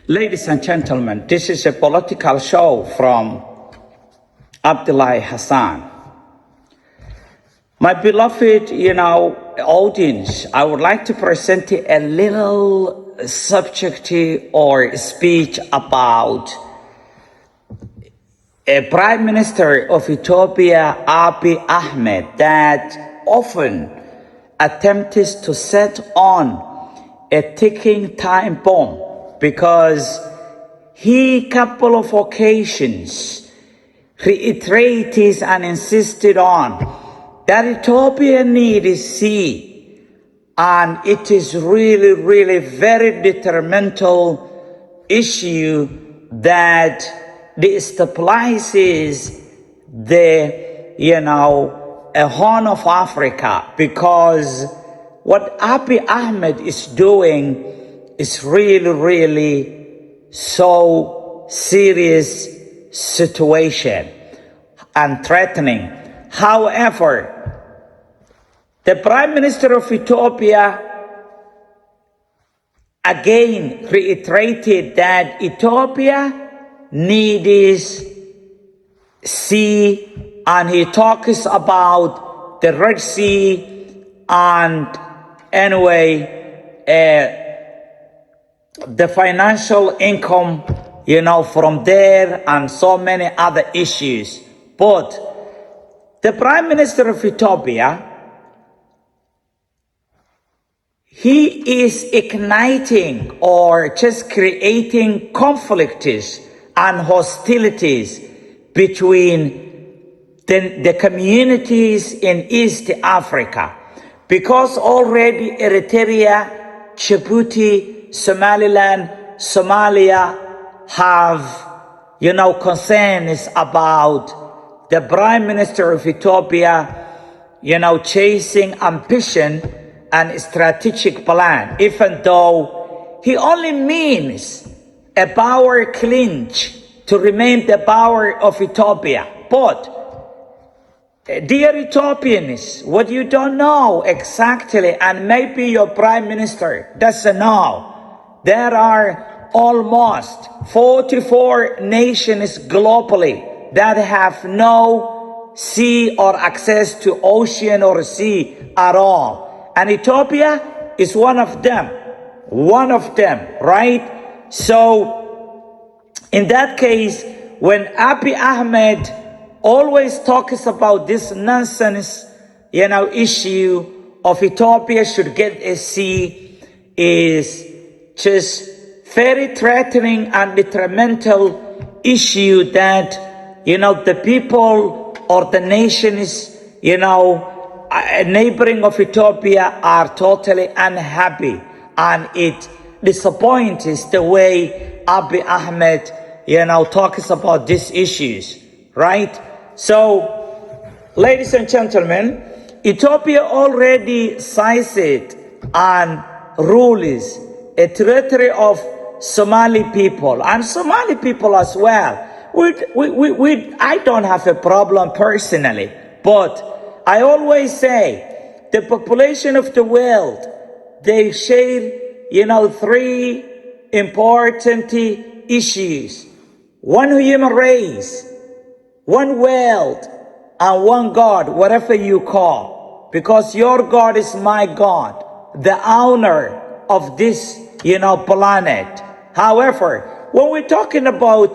Ladies and gentlemen, this is a political show from Abdullahi Hassan. My beloved, audience, I would like to present a little subject or speech about a Prime Minister of Ethiopia, Abiy Ahmed, that often attempts to set on a ticking time bomb, because he couple of occasions reiterated and insisted on that Ethiopia needs sea, and it is really very detrimental issue that destabilizes a Horn of Africa, because what Abiy Ahmed is doing is really so serious situation and threatening. However, the Prime Minister of Ethiopia again reiterated that Ethiopia needs sea, and he talks about the Red Sea and the financial income, from there, and so many other issues. But the Prime Minister of Ethiopia, he is igniting or just creating conflicts and hostilities between the communities in East Africa, because already Eritrea, Djibouti, Somaliland, Somalia have, concerns about the Prime Minister of Ethiopia, chasing ambition and strategic plan, even though he only means a power clinch to remain the power of Ethiopia. But dear Ethiopians, what you don't know exactly, and maybe your Prime Minister doesn't know, there are almost 44 nations globally that have no sea or access to ocean or sea at all. And Ethiopia is one of them, right? So in that case, when Abiy Ahmed always talks about this nonsense, issue of Ethiopia should get a sea, is just very threatening and detrimental issue that, the people or the nations, neighboring of Ethiopia are totally unhappy. And it disappoints the way Abiy Ahmed, talks about these issues, right? So, ladies and gentlemen, Ethiopia already seized it and rules a territory of Somali people, and Somali people as well. I don't have a problem personally, but I always say the population of the world, they share, three important issues: one human race, one world, and one God, whatever you call, because your God is my God, the owner of this, planet. However, when we're talking about,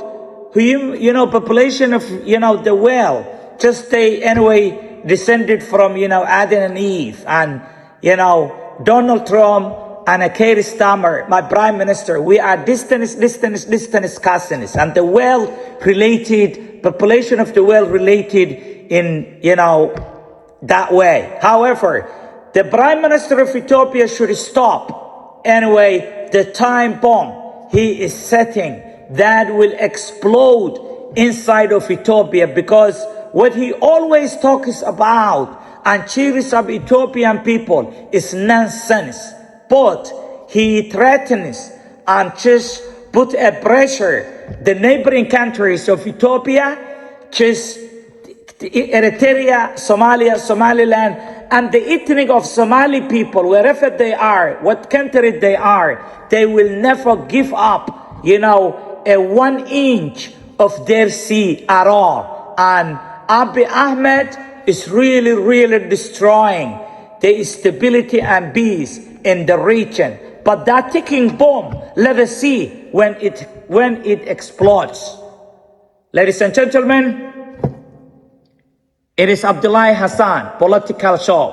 population of, the world, just they descended from, Adam and Eve, and, Donald Trump and Keir Starmer, my Prime Minister, we are distant cousins, and the world related, population of the world related in, that way. However, the Prime Minister of Ethiopia should stop the time bomb he is setting that will explode inside of Ethiopia, because what he always talks about and cheers up Ethiopian people is nonsense. But he threatens and just put a pressure the neighboring countries of Ethiopia, just Eritrea, Somalia, Somaliland, and the ethnic of Somali people, wherever they are, what country they are, they will never give up a 1 inch of their sea at all. And Abiy Ahmed is really, really destroying the stability and peace in the region. But that ticking bomb, let us see when it explodes. Ladies and gentlemen, it is Abdullahi Hassan, Political Show.